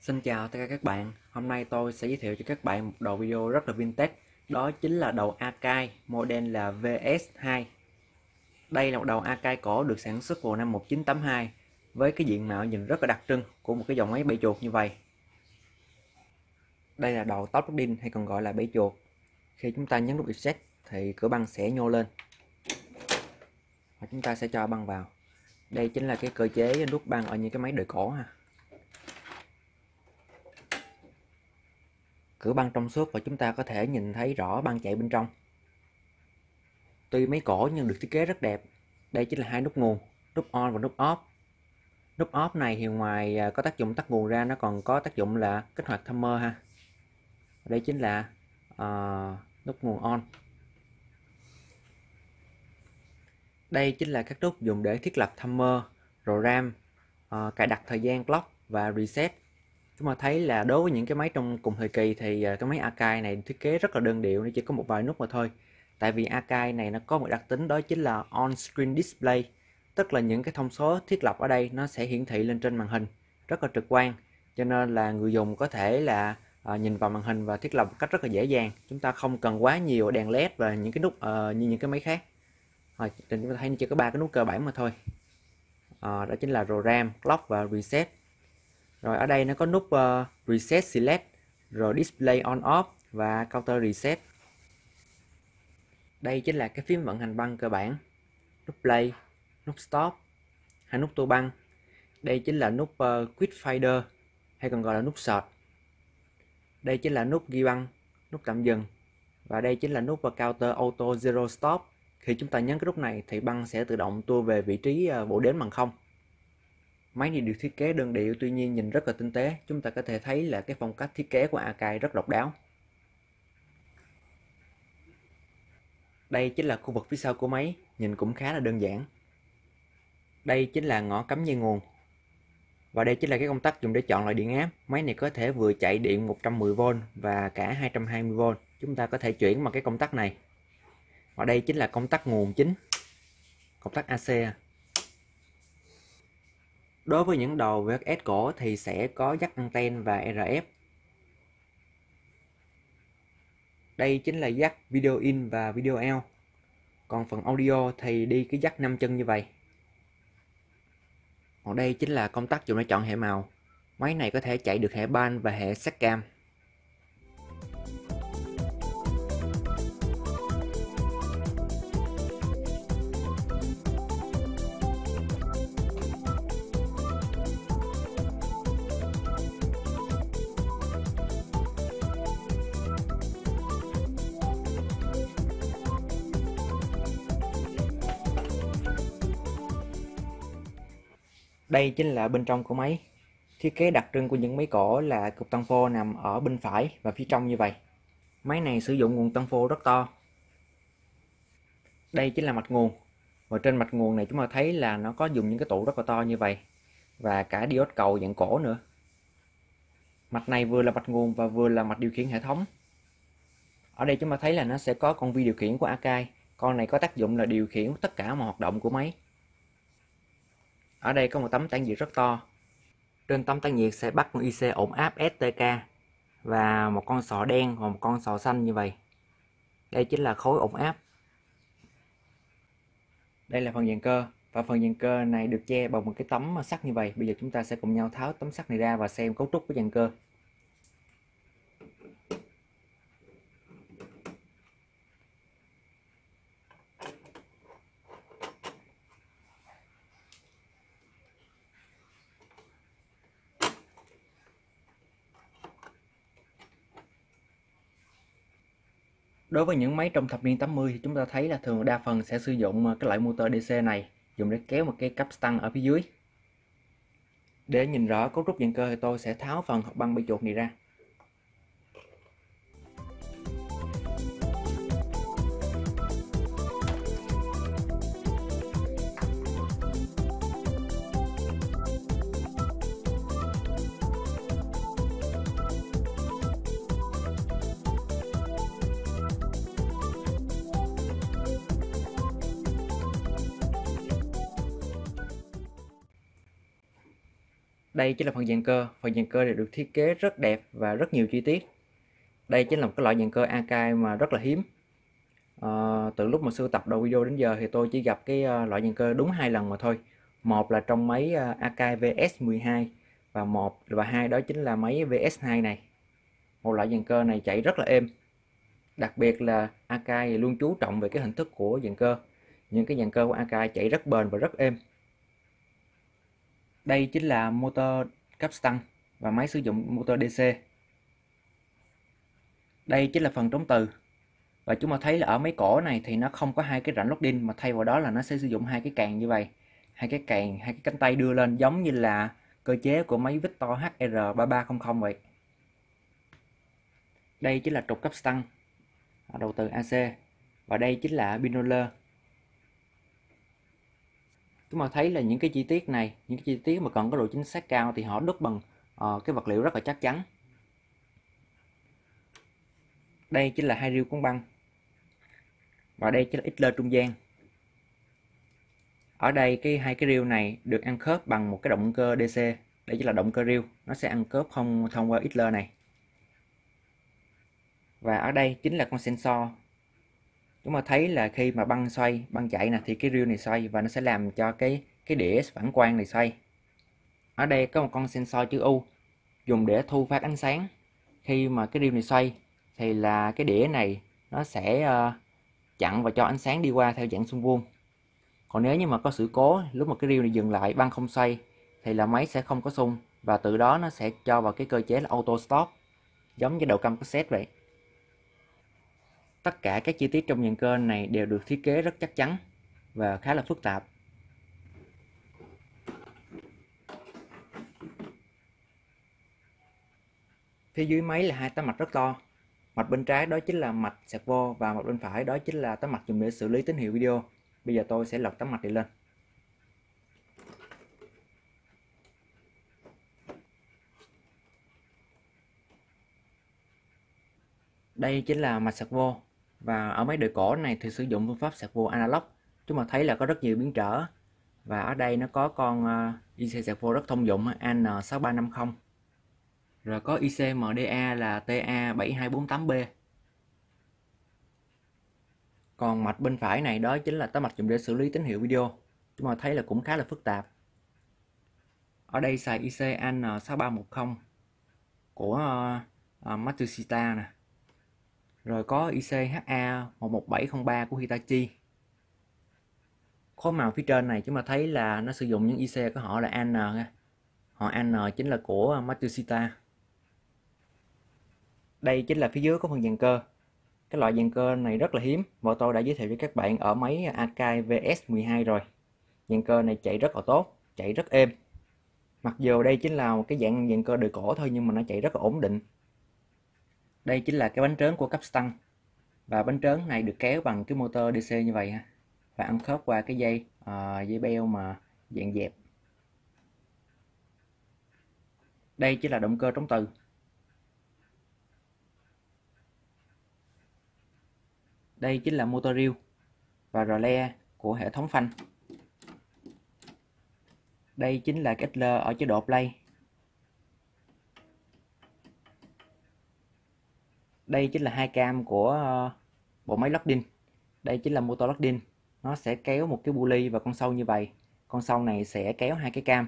Xin chào tất cả các bạn, hôm nay tôi sẽ giới thiệu cho các bạn một đầu video rất là vintage. Đó chính là đầu Akai, model là VS2. Đây là một đầu Akai cổ được sản xuất vào năm 1982 với cái diện mạo nhìn rất là đặc trưng của một cái dòng máy bẫy chuột như vậy. Đây là đầu top loading hay còn gọi là bẫy chuột. Khi chúng ta nhấn nút eject thì cửa băng sẽ nhô lên và chúng ta sẽ cho băng vào. Đây chính là cái cơ chế nút băng ở những cái máy đời cổ ha. Cửa băng trong suốt và chúng ta có thể nhìn thấy rõ băng chạy bên trong. Tuy máy cổ nhưng được thiết kế rất đẹp. Đây chính là hai nút nguồn, nút on và nút off. Nút off này thì ngoài có tác dụng tắt nguồn ra, nó còn có tác dụng là kích hoạt timer ha. Đây chính là nút nguồn on. Đây chính là các nút dùng để thiết lập timer, RAM, cài đặt thời gian clock và reset. Chúng ta thấy là đối với những cái máy trong cùng thời kỳ thì cái máy Akai này thiết kế rất là đơn điệu, nó chỉ có một vài nút mà thôi. Tại vì Akai này nó có một đặc tính đó chính là on-screen display, tức là những cái thông số thiết lập ở đây nó sẽ hiển thị lên trên màn hình rất là trực quan, cho nên là người dùng có thể là nhìn vào màn hình và thiết lập một cách rất là dễ dàng. Chúng ta không cần quá nhiều đèn led và những cái nút như những cái máy khác. Chúng ta thấy chỉ có ba cái nút cơ bản mà thôi. Đó chính là RAM, clock và reset. Rồi ở đây nó có nút reset select, rồi display on off và counter reset. Đây chính là cái phím vận hành băng cơ bản, nút play, nút stop, hai nút tua băng. Đây chính là nút quick fader hay còn gọi là nút sort. Đây chính là nút ghi băng, nút tạm dừng. Và đây chính là nút counter auto zero stop. Khi chúng ta nhấn cái nút này thì băng sẽ tự động tua về vị trí bộ đếm bằng 0. Máy này được thiết kế đơn điệu, tuy nhiên nhìn rất là tinh tế. Chúng ta có thể thấy là cái phong cách thiết kế của Akai rất độc đáo. Đây chính là khu vực phía sau của máy, nhìn cũng khá là đơn giản. Đây chính là ngõ cắm dây nguồn. Và đây chính là cái công tắc dùng để chọn loại điện áp. Máy này có thể vừa chạy điện 110V và cả 220V. Chúng ta có thể chuyển bằng cái công tắc này. Và đây chính là công tắc nguồn chính, công tắc AC. Đối với những đầu VHS cổ thì sẽ có jack anten và RF. Đây chính là jack video in và video out. Còn phần audio thì đi cái jack 5 chân như vậy. Còn đây chính là công tắc dùng để chọn hệ màu. Máy này có thể chạy được hệ ban và hệ SATCAM. Đây chính là bên trong của máy. Thiết kế đặc trưng của những máy cổ là cục tăng phô nằm ở bên phải và phía trong như vậy. Máy này sử dụng nguồn tăng phô rất to. Đây chính là mạch nguồn. Và trên mạch nguồn này chúng ta thấy là nó có dùng những cái tụ rất là to như vậy. Và cả diode cầu dạng cổ nữa. Mạch này vừa là mạch nguồn và vừa là mạch điều khiển hệ thống. Ở đây chúng ta thấy là nó sẽ có con vi điều khiển của Akai. Con này có tác dụng là điều khiển tất cả mọi hoạt động của máy. Ở đây có một tấm tản nhiệt rất to. Trên tấm tản nhiệt sẽ bắt con IC ổn áp STK và một con sò đen và một con sò xanh như vậy. Đây chính là khối ổn áp. Đây là phần dàn cơ, và phần dàn cơ này được che bằng một cái tấm sắt như vậy. Bây giờ chúng ta sẽ cùng nhau tháo tấm sắt này ra và xem cấu trúc của dàn cơ. Đối với những máy trong thập niên 80 thì chúng ta thấy là thường đa phần sẽ sử dụng cái loại motor DC này, dùng để kéo một cái cáp stăng ở phía dưới. Để nhìn rõ cấu trúc dàn cơ thì tôi sẽ tháo phần hộp băng bẫy chuột này ra. Đây chính là phần dàn cơ này được thiết kế rất đẹp và rất nhiều chi tiết. Đây chính là một cái loại dàn cơ Akai mà rất là hiếm. Từ lúc mà sưu tập đầu video đến giờ thì tôi chỉ gặp cái loại dàn cơ đúng 2 lần mà thôi. Một là trong máy Akai VS12 và hai đó chính là máy VS2 này. Một loại dàn cơ này chạy rất là êm. Đặc biệt là Akai luôn chú trọng về cái hình thức của dàn cơ. Những cái dàn cơ của Akai chạy rất bền và rất êm. Đây chính là motor capstan và máy sử dụng motor DC. Đây chính là phần trống từ. Và chúng ta thấy là ở máy cổ này thì nó không có hai cái rãnh loading, mà thay vào đó là nó sẽ sử dụng hai cái càng như vậy. Hai cái cánh tay đưa lên giống như là cơ chế của máy Victor HR3300 vậy. Đây chính là trục capstan, đầu từ AC. Và đây chính là pin roller. Chúng ta thấy là những cái chi tiết này, những cái chi tiết mà cần có độ chính xác cao thì họ đúc bằng cái vật liệu rất là chắc chắn. Đây chính là hai reel cuốn băng. Và đây chính là ít lơ trung gian. Ở đây hai cái reel này được ăn khớp bằng một cái động cơ DC. Đây chính là động cơ reel, nó sẽ ăn khớp không thông qua ít lơ này. Và ở đây chính là con sensor. Chúng ta thấy là khi mà băng xoay, băng chạy nè, thì cái reel này xoay và nó sẽ làm cho cái đĩa phản quang này xoay. Ở đây có một con sensor chữ U dùng để thu phát ánh sáng. Khi mà cái reel này xoay thì là cái đĩa này nó sẽ chặn và cho ánh sáng đi qua theo dạng xung vuông. Còn nếu như mà có sự cố, lúc mà cái reel này dừng lại, băng không xoay thì là máy sẽ không có xung, và từ đó nó sẽ cho vào cái cơ chế là auto stop, giống như đầu cam cassette vậy. Tất cả các chi tiết trong dàn cơ này đều được thiết kế rất chắc chắn và khá là phức tạp. Phía dưới máy là hai tấm mạch rất to. Mạch bên trái đó chính là mạch servo và mạch bên phải đó chính là tấm mạch dùng để xử lý tín hiệu video. Bây giờ tôi sẽ lật tấm mạch này lên. Đây chính là mạch servo, và ở máy đời cổ này thì sử dụng phương pháp servo analog. Chúng ta thấy là có rất nhiều biến trở, và ở đây nó có con IC servo rất thông dụng AN6350, rồi có IC MDA là TA7248B. Còn mạch bên phải này đó chính là tấm mạch dùng để xử lý tín hiệu video. Chúng ta thấy là cũng khá là phức tạp. Ở đây xài IC AN6310 của Matsushita nè. Rồi có IC HA11703 của Hitachi. Khối màu phía trên này chúng ta thấy là nó sử dụng những IC của họ là AN nha. Họ AN chính là của Matsushita. Đây chính là phía dưới của phần dàn cơ. Cái loại dàn cơ này rất là hiếm, và tôi đã giới thiệu cho các bạn ở máy Akai VS12 rồi. Dàn cơ này chạy rất là tốt, chạy rất êm. Mặc dù đây chính là một cái dạng dàn cơ đời cổ thôi, nhưng mà nó chạy rất là ổn định. Đây chính là cái bánh trớn của capstan, và bánh trớn này được kéo bằng cái motor DC như vậy ha, và ăn khớp qua cái dây beo mà dạng dẹp. Đây chính là động cơ trống từ. Đây chính là motor reel và rờ le của hệ thống phanh. Đây chính là cái XL ở chế độ play. Đây chính là hai cam của bộ máy loading. Đây chính là motor loading. Nó sẽ kéo một cái pulley và con sâu như vậy. Con sâu này sẽ kéo hai cái cam.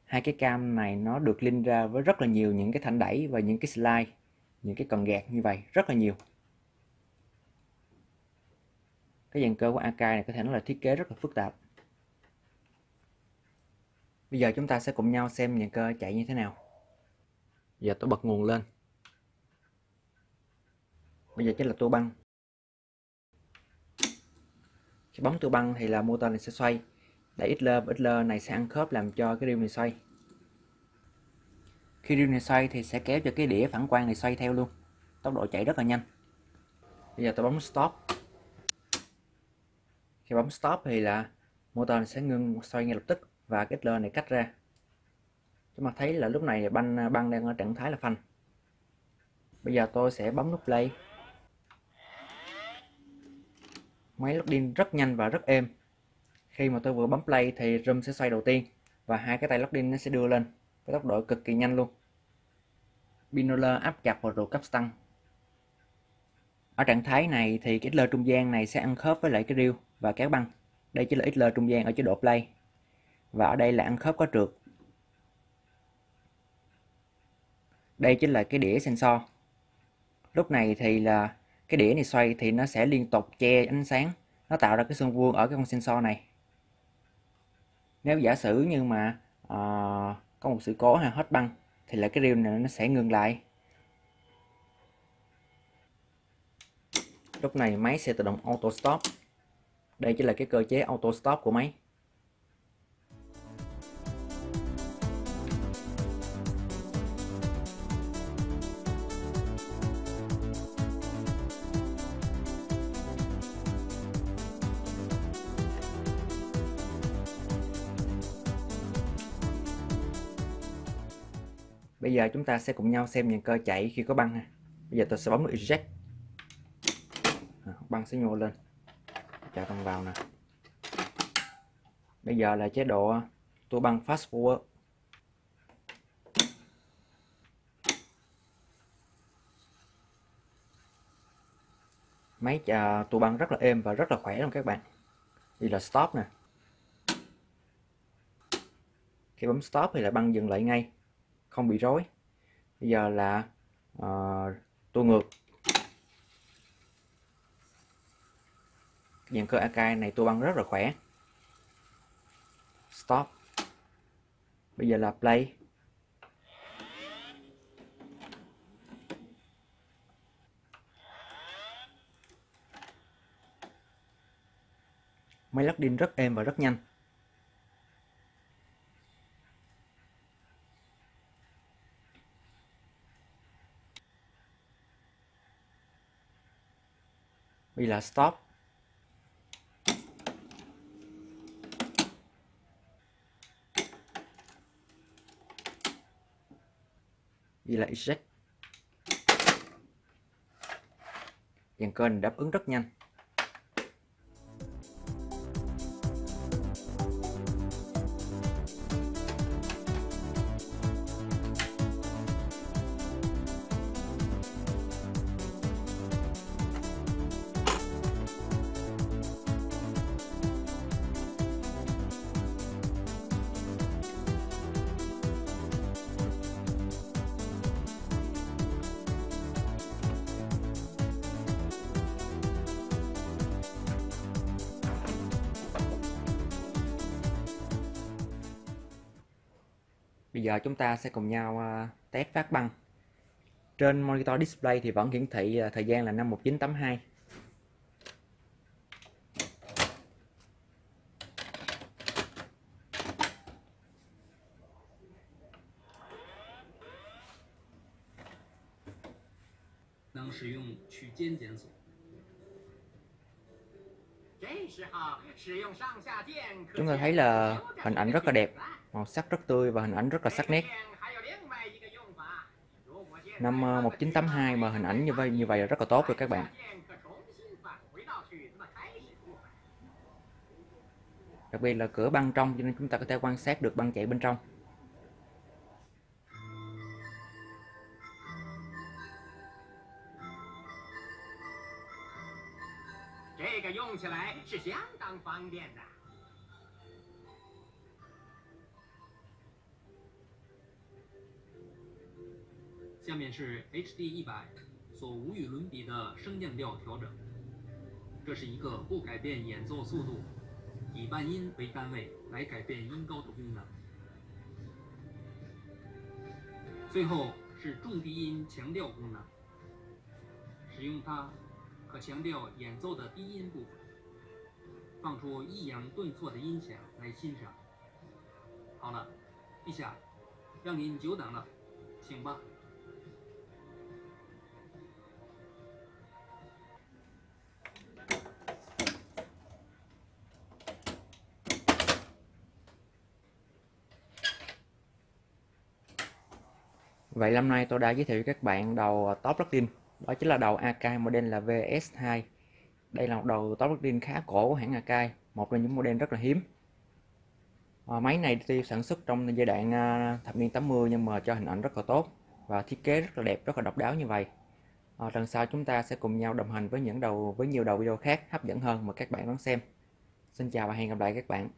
Hai cái cam này nó được link ra với rất là nhiều những cái thanh đẩy và những cái slide, những cái cần gạt như vậy, rất là nhiều. Cái dàn cơ của Akai này có thể nói là thiết kế rất là phức tạp. Bây giờ chúng ta sẽ cùng nhau xem dàn cơ chạy như thế nào. Giờ tôi bật nguồn lên. Bây giờ chính là tua băng. Khi bấm tua băng thì là motor này sẽ xoay. Đẩy XL và XL này sẽ ăn khớp làm cho cái reel này xoay. Khi reel này xoay thì sẽ kéo cho cái đĩa phản quang này xoay theo luôn. Tốc độ chạy rất là nhanh. Bây giờ tôi bấm stop. Khi bấm stop thì là motor này sẽ ngưng xoay ngay lập tức và cái XL này cách ra. Chúng ta thấy là lúc này băng đang ở trạng thái là phanh. Bây giờ tôi sẽ bấm nút play. Máy loading rất nhanh và rất êm. Khi mà tôi vừa bấm play thì drum sẽ xoay đầu tiên và hai cái tay loading nó sẽ đưa lên với tốc độ cực kỳ nhanh luôn. Pin roller áp chặt vào ruột cấp tăng. Ở trạng thái này thì cái XL trung gian này sẽ ăn khớp với lại cái reel và kéo băng. Đây chính là XL trung gian ở chế độ play. Và ở đây là ăn khớp có trượt. Đây chính là cái đĩa sensor. Lúc này thì là cái đĩa này xoay thì nó sẽ liên tục che ánh sáng, nó tạo ra cái xung vuông ở cái con sensor này. Nếu giả sử như mà có một sự cố hay hết băng thì là cái reel này nó sẽ ngừng lại. Lúc này máy sẽ tự động auto stop. Đây chính là cái cơ chế auto stop của máy. Bây giờ chúng ta sẽ cùng nhau xem những cơ chạy khi có băng ha. Bây giờ tôi sẽ bấm nút eject. Băng sẽ nhô lên. Chạy băng vào nè. Bây giờ là chế độ tua băng fast forward. Máy tua băng rất là êm và rất là khỏe luôn các bạn. Đây là stop nè. Khi bấm stop thì là băng dừng lại ngay, không bị rối. Bây giờ là tua ngược. Dàn cơ Akai này tua băng rất là khỏe. Stop. Bây giờ là play. Máy lắc pin rất êm và rất nhanh. Bây giờ là stop. Bây giờ là eject. Dàn cơ này đáp ứng rất nhanh. Bây giờ chúng ta sẽ cùng nhau test phát băng. Trên monitor display thì vẫn hiển thị thời gian là 5:19:82. Chúng ta thấy là hình ảnh rất là đẹp, màu sắc rất tươi và hình ảnh rất là sắc nét. 5:19:82 mà hình ảnh như vậy là rất là tốt rồi các bạn. Đặc biệt là cửa băng trong cho nên chúng ta có thể quan sát được băng chạy bên trong.下面是 HD100所无与伦比的升降调调整，这是一个不改变演奏速度，以半音为单位来改变音高的功能。最后是重低音强调功能，使用它可强调演奏的低音部分，放出抑扬顿挫的音响来欣赏。好了，陛下，让您久等了，请吧。Vậy năm nay tôi đã giới thiệu với các bạn đầu top plugin, đó chính là đầu Akai model là VS2. Đây là một đầu top plugin khá cổ của hãng Akai, một trong những model rất là hiếm. Máy này tuy sản xuất trong giai đoạn thập niên 80 nhưng mà cho hình ảnh rất là tốt và thiết kế rất là đẹp, rất là độc đáo như vậy. Lần sau chúng ta sẽ cùng nhau đồng hành với nhiều đầu video khác hấp dẫn hơn mà các bạn đón xem. Xin chào và hẹn gặp lại các bạn.